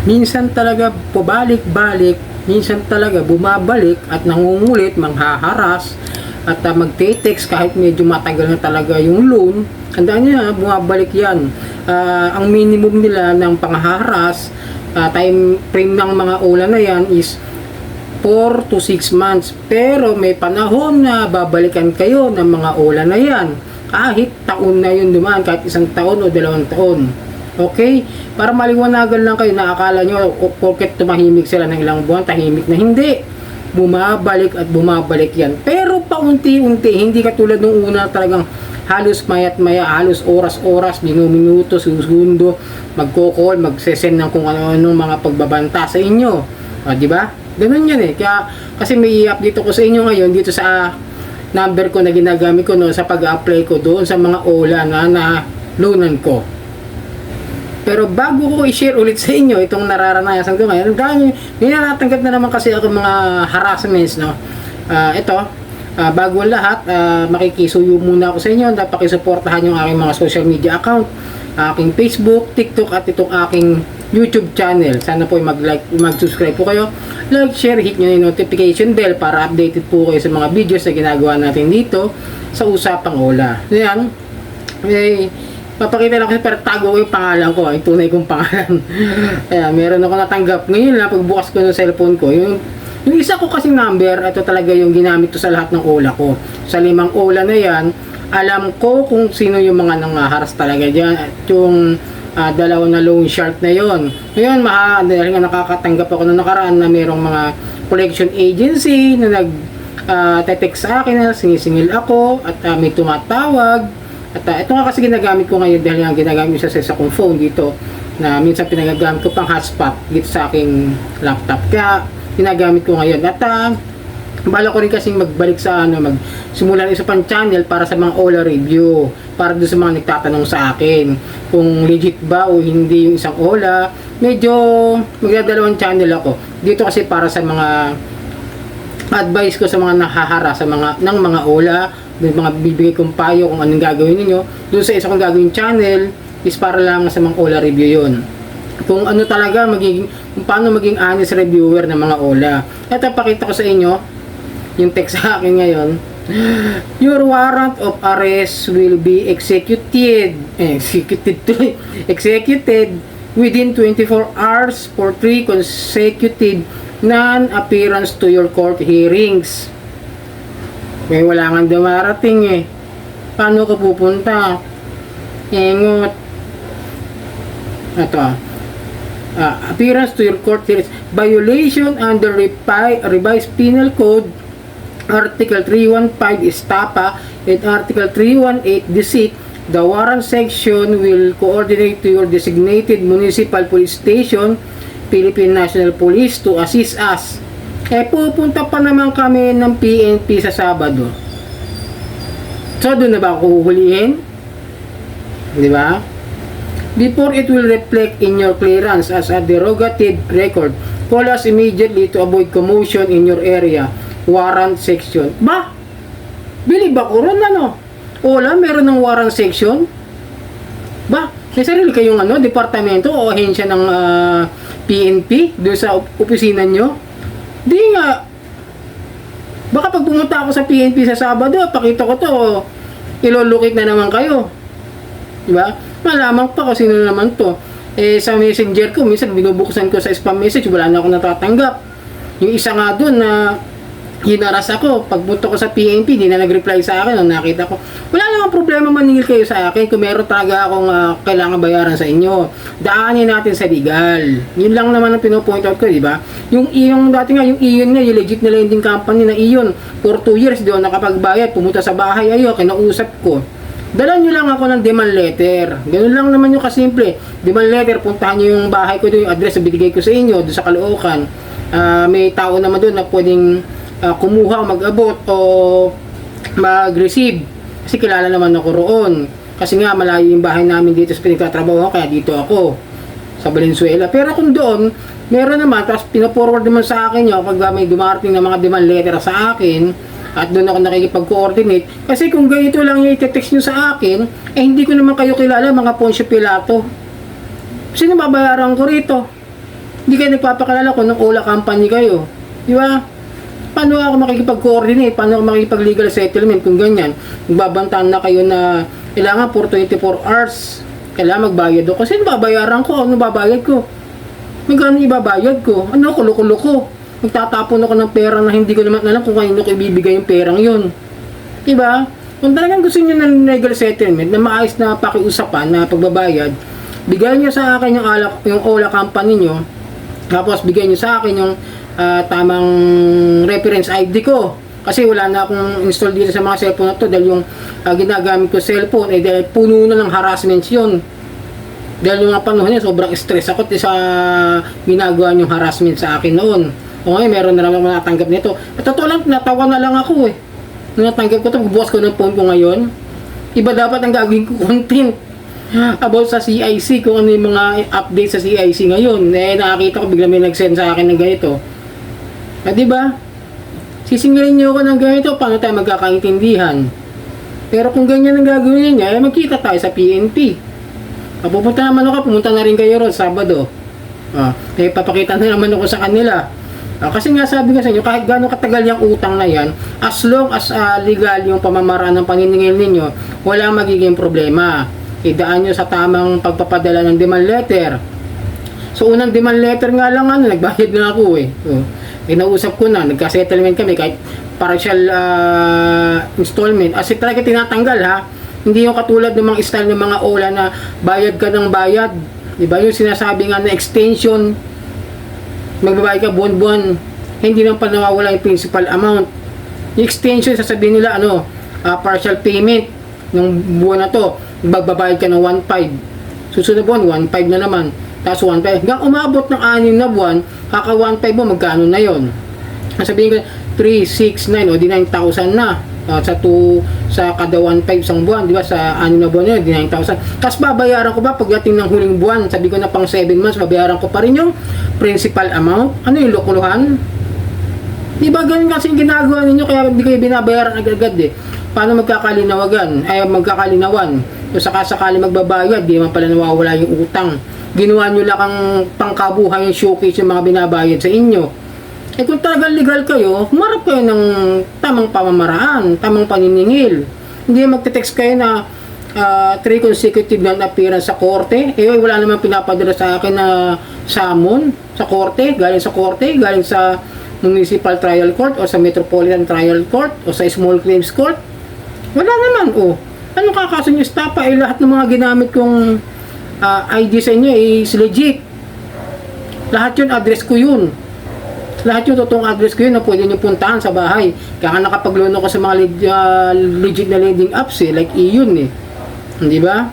Minsan talaga pabalik-balik, minsan talaga bumabalik at nangungulit, manghaharas at magte-text kahit medyo matagal na talaga yung loan. Tandaan niyo, bumabalik yan. Ang minimum nila ng panghaharas, time frame ng mga ulan na yan is 4 to 6 months. Pero may panahon na babalikan kayo ng mga ulan na yan. Kahit taon na yun dumaan, kahit 1 taon o 2 taon. Okay? Para maliwanagan lang kayo na akala nyo, porket tumahimik sila ng ilang buwan, tahimik na hindi. Bumabalik at bumabalik yan. Pero paunti-unti, hindi katulad nung una talagang halos mayat maya, halos oras-oras, minuto, segundo, magko-call, magsesend ng kung ano-ano mga pagbabanta sa inyo. Di ba? Ganun yan eh. Kaya, kasi may i-update ko sa inyo ngayon dito sa number ko na ginagamit ko no, sa pag-apply ko doon sa mga OLA na loanan ko. Pero bago ko i-share ulit sa inyo itong nararanasan ko ngayon, may natatanggap na naman kasi ako mga harassments, no? Bago ang lahat, makikisuyo muna ako sa inyo, dapat pakisuportahan yung aking mga social media account, aking Facebook, TikTok at itong aking YouTube channel. Sana po mag-like, mag-subscribe po kayo. Like, share, hit nyo yung notification bell para updated po kayo sa mga videos na ginagawa natin dito sa Usapang OLA. Yan. Papakita lang kasi pero tago ko yung pangalan ko, yung tunay kong pangalan. Kaya meron ako natanggap. Ngayon na pagbukas ko ng cellphone ko, yung isa ko kasing number, ito talaga yung ginamit ko sa lahat ng OLA ko. Sa 5 OLA na yan, alam ko kung sino yung mga nangaharas talaga dyan. At yung 2 na loan shark na yon. Ngayon, dahil nga nakakatanggap ako ng nakaraan na mayroong mga collection agency na nag-text sa akin na sinisingil ako at may tumatawag. At ito nga kasi ginagamit ko ngayon dahil nga ginagamit siya sa kong phone dito na minsan pinagamit ko pang hotspot dito sa aking laptop. Kaya ginagamit ko ngayon. At bala ko rin kasing magbalik sa magsimulan isa pang channel para sa mga OLA review. Para doon sa mga nagtatanong sa akin kung legit ba o hindi yung isang OLA. Medyo magdadalawang channel ako. Dito kasi para sa mga advice ko sa mga nahahara sa mga OLA, mga bibigay kong payo kung anong gagawin niyo. Doon sa isa kong gagawin channel is para lang sa mga OLA review yon. Kung ano talaga kung paano maging honest reviewer ng mga OLA. Ito pakita ko sa inyo yung text sa akin ngayon. Your warrant of arrest will be executed within 24 hours for 3 consecutive non-appearance to your court hearings. May wala nga dumarating eh. Paano ka pupunta? Engot. Ito appearance to your court hearings. Violation under revised penal code Article 315 Estafa and Article 318 Deceit. The warrant section will coordinate to your designated municipal police station, Philippine National Police, to assist us. Pupunta pa naman kami ng PNP sa Sabado. So, doon na ba ako huhulihin? Di ba? Before it will reflect in your clearance as a derogative record, call us immediately to avoid commotion in your area. Warrant section. Ba? Bilib ako ron OLA, meron ng warrant section? Ba? May sarili kayong departamento o ahensya ng PNP doon sa opisina nyo? Di nga. Baka pag pumunta ako sa PNP sa Sabado, pakita ko to, ilolokit na naman kayo. Diba? Malaman pa kung sino naman to. Sa messenger ko, minsan binubuksan ko sa spam message, wala na ako natatanggap. Yung isa nga doon na hinaras ako, pagpunta ko sa PNP, hindi na nag-reply sa akin. Nung nakita ko, wala namang problema maningil kayo sa akin kung meron talaga akong kailangan bayaran sa inyo. Daanin natin sa legal. Yun lang naman ang pinopoint out ko, di ba? Yung dati nga, yung Iyon nga, yung legit na lending company na Iyon, for 2 years doon nakapagbayad, pumunta sa bahay, kinausap ko. Dala nyo lang ako ng demand letter. Ganun lang naman yung kasimple. Demand letter, puntahan nyo yung bahay ko doon, yung address na binigay ko sa inyo, doon sa Caloocan. May tao naman doon na pwedeng kumuha, mag-abot o mag-receive. Kasi kilala naman ako roon. Kasi nga malayo yung bahay namin dito sa pinagtatrabaho, kaya dito ako sa Valenzuela. Pero kung doon, meron naman, tapos pinaforward naman sa akin yun pag may dumarating na mga demand letter sa akin at doon ako nakikipag-coordinate. Kasi kung ganito lang yung i-text nyo sa akin, hindi ko naman kayo kilala, mga Poncio Pilato. Sino babayaran ko rito? Hindi kayo nagpapakalala kung ng Ola company kayo. Di ba? Paano ako makikipag-coordinate? Paano ako makikipag-legal settlement kung ganyan? Magbabantaan na kayo na kailangan for 24 hours. Kailangan magbayad ako. Kasi babayaran ko. Ano babayad ko? Magkano ibabayad ko? Ano, kulo-kulo ko? Magtatapon ako ng pera na hindi ko naman alam kung kanino ko ibibigay yung perang yun. Diba? Kung talagang gusto niyo ng legal settlement na maayos na pakiusapan na pagbabayad, bigay niyo sa akin yung Ola company niyo, tapos bigay niyo sa akin yung tamang reference ID ko. Kasi wala na akong install dito sa mga cellphone na to dahil yung ginagamit ko cellphone ay dahil puno na ng harassments yun. Dahil yung mga panahon niya, sobrang stress ako sa ginagawa yung harassment sa akin noon. O ngayon, meron na naman natanggap nito. At totoo lang, natawa na lang ako eh. Nung natanggap ko ito, bukas ko ng phone ko ngayon. Iba dapat ang gagawin ko content about sa CIC, kung ano yung mga update sa CIC ngayon. Eh, nakakita ko, bigla may nag-send sa akin ng ganito. Diba? Sisingilin niyo ako ng ganito, paano tayo magkakaintindihan? Pero kung ganyan ang gagawin niya, eh, magkita tayo sa PNP. Pupunta naman ako, pumunta na rin kayo ron, Sabado. Eh, papakita na naman ako sa kanila. Kasi nga sabi ko sa inyo, kahit gano'ng katagal yung utang na yan, as long as legal yung pamamaraan ng paniningil ninyo, wala magiging problema. Idaan nyo sa tamang pagpapadala ng demand letter. So, unang demand letter nga lang, nagbayad na ako eh. Inausap ko na, nagka-settlement kami, kahit partial installment. As talaga tinatanggal ha, hindi yung katulad ng mga style ng mga Ola na bayad ka ng bayad. Diba yung sinasabi nga na extension, magbabayad ka buwan-buwan, hindi lang pa nawawala yung principal amount. Yung extension, sasabihin nila partial payment ng buwan na to, magbabayad ka ng 1.5, susunod buwan 1.5 na naman, tapos 1.5 hanggang umabot ng 6 na buwan, kaka 1.5 mo, magkano na yon? Sabihin ko 3, 6, 9 o di 9,000 na sa kada 1.5 isang buwan, di ba? Sa 6 na buwan yun, di 9,000. Tapos babayaran ko ba pagdating ng huling buwan? Sabi ko na pang 7 months, babayaran ko pa rin yung principal amount. Ano yung lukuluhan? Di ba ganun kasi yung ginagawa ninyo, kaya hindi kayo binabayaran agad-agad eh. Paano magkakalinawan? So sakasakali magbabayad, di man pala nawawala yung utang. Ginawa nyo lang ang pangkabuhay yung showcase yung mga binabayad sa inyo. Eh kung talagang legal kayo, humarap kayo ng tamang pamamaraan, tamang paniningil. Hindi magte-text kayo na 3 consecutive non-appearance sa korte. Eh wala namang pinapadala sa akin na summon sa korte, galing sa Municipal Trial Court o sa Metropolitan Trial Court o sa Small Claims Court. Wala naman Ano kakaso nyo stapa? Eh lahat ng mga ginamit kong ID sa inyo is legit. Lahat yun, address ko yun. Lahat yung totoong address ko yun na pwede nyo puntahan sa bahay. Kaya nakapag-loan ako sa mga legit na lending apps like iyon eh. Di ba?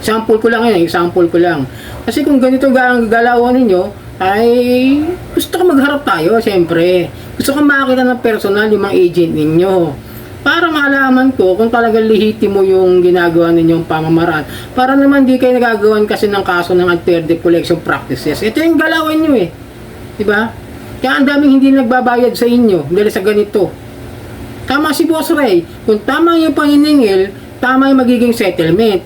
Sample ko lang yun, example ko lang. Kasi kung ganito ang galawan ninyo, ay gusto ko magharap tayo, siyempre. Gusto ko makakita ng personal yung mga agent ninyo. Para malaman ko kung talagang lehitimo yung ginagawa ninyong pamamaraan. Para naman di kayo nagagawan kasi ng kaso ng unfair debt collection practices. Ito yung galawan nyo eh. Diba? Kaya ang daming hindi nagbabayad sa inyo dahil sa ganito. Tama si Boss Ray. Kung tama yung paniningil, tama yung magiging settlement.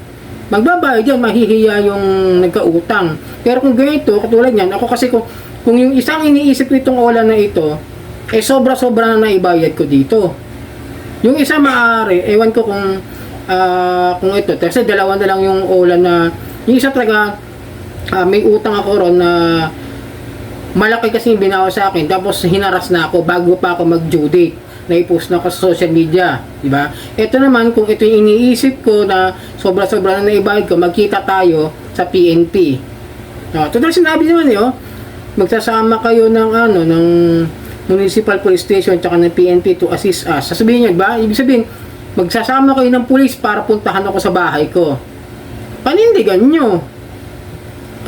Magbabayad yan, mahihiya yung nagkautang. Pero kung ganito, katulad yan, ako kasi kung yung isang iniisip ko itong Ola na ito, eh sobra-sobra na naibayad ko dito. Yung isa maaari, ewan ko kung ito, kasi dalawa na lang yung Ola na, yung isa talaga, may utang ako ron na malaki kasi yung binawa sa akin, tapos hinaras na ako bago pa ako mag-due date. Na-post na ako sa social media, di ba? Ito naman, kung ito yung iniisip ko na sobra-sobra na naibayad ko, magkita tayo sa PNP. Total sinabi naman magsasama kayo ng ng Municipal Police Station at ng PNP to assist us. Sasabihin niya, ba? Ibig sabihin, magsasama kayo ng police para puntahan ako sa bahay ko. Panindigan nyo.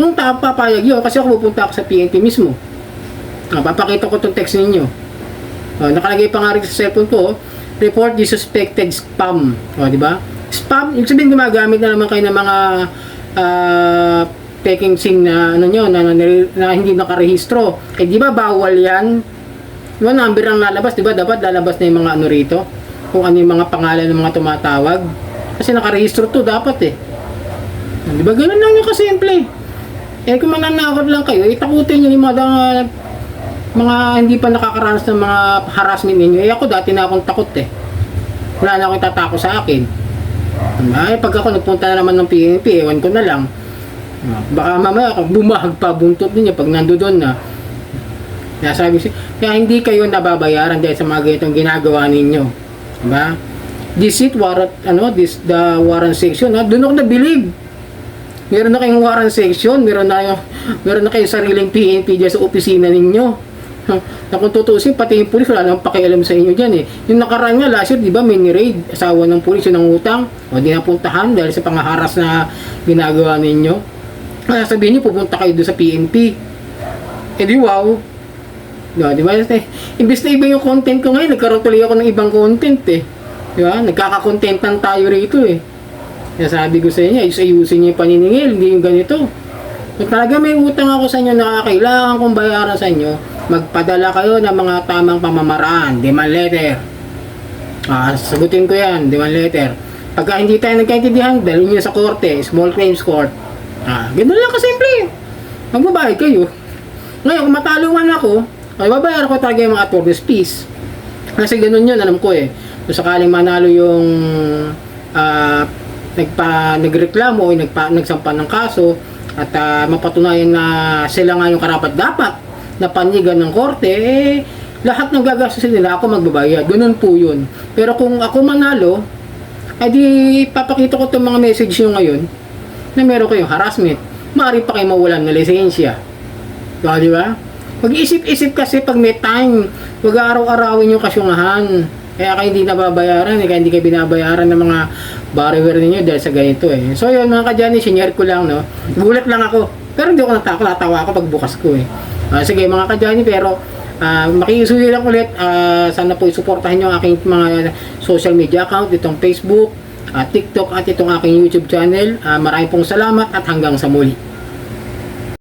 Kung papayag yun, kasi ako pupunta ako sa PNP mismo. Papakita ko itong text ninyo. Nakalagay pa nga rin sa cellphone ko, report the suspected spam. Di ba? Spam, ibig sabihin gumagamit na naman kayo ng mga peking SIM na na hindi nakarehistro. Eh di ba bawal yan? Di ba number ang lalabas? Di ba dapat lalabas na yung mga rito? Kung ano yung mga pangalan ng mga tumatawag. Kasi nakarehistro to dapat eh. Di ba ganun lang yung kasimple. Kung mananakot lang kayo, itakutin nyo yung mga hindi pa nakakaranas ng mga harassment ninyo. Ako dati na akong takot wala na akong tatako sa akin. Pag ako nagpunta na naman ng PNP, ewan ko na lang. Baka mamaya bumahag pa buntot ninyo pag nandoon na. Nasabi siya, kaya hindi kayo nababayaran dahil sa mga ganitong ginagawa ninyo. Diba? The warrant section, doon ako na-believe. Meron na kayong warrant section, meron na kayong sariling PNP dyan sa opisina ninyo. Na kung tutusin, pati yung pulis, wala namang pakialam sa inyo dyan Yung nakaraan nga, last year, di ba, may ni-raid, asawa ng pulis, yun ang utang, o di napuntahan dahil sa pangaharas na ginagawa ninyo. Kaya sabihin nyo, pupunta kayo doon sa PNP. Di wow. Di ba? Imbis na iba yung content ko ngayon, nagkaroon tuloy ako ng ibang content Di ba? Nagkakakontentan tayo rito Kaya sabi ko sa inyo, ayusin nyo yung paniningil, hindi yung ganito. Kung talaga may utang ako sa inyo na kailangan kong bayaran sa inyo, magpadala kayo ng mga tamang pamamaraan, demand letter. Sagutin ko yan, demand letter. Pagka hindi tayo nagkaintindihan, dalhin nyo sa korte, small claims court. Ganun lang kasimple. Magbabayad kayo. Ngayon, kung mataluan ako, ay babayar ko talaga yung mga attorney's fees. Kasi ganun yun, alam ko Kung sakaling manalo yung nagreklamo o nagsampa ng kaso at mapatunayan na sila nga yung karapat dapat na panigan ng korte, lahat ng gagastusin nila ako magbabayad. Ganun po yun. Pero kung ako manalo, di papakita ko itong mga message nyo ngayon na meron kayong harassment. Maaari pa kayo mawalan ng lisensya. Di ba? Mag-isip-isip kasi pag may time, wag araw-arawin yung kasyungahan. Kaya kayo hindi nababayaran, kaya hindi kayo binabayaran ng mga borrower ninyo dahil sa ganito So yun mga ka-Johnny, sinare ko lang Gulat lang ako. Pero hindi ako natakot, natawa ako pagbukas ko Sige mga ka-Johnny, pero makikisuyo lang ulit. Sana po isuportahan nyo ang aking mga social media account, itong Facebook, TikTok at itong aking YouTube channel. Maraming pong salamat at hanggang sa muli.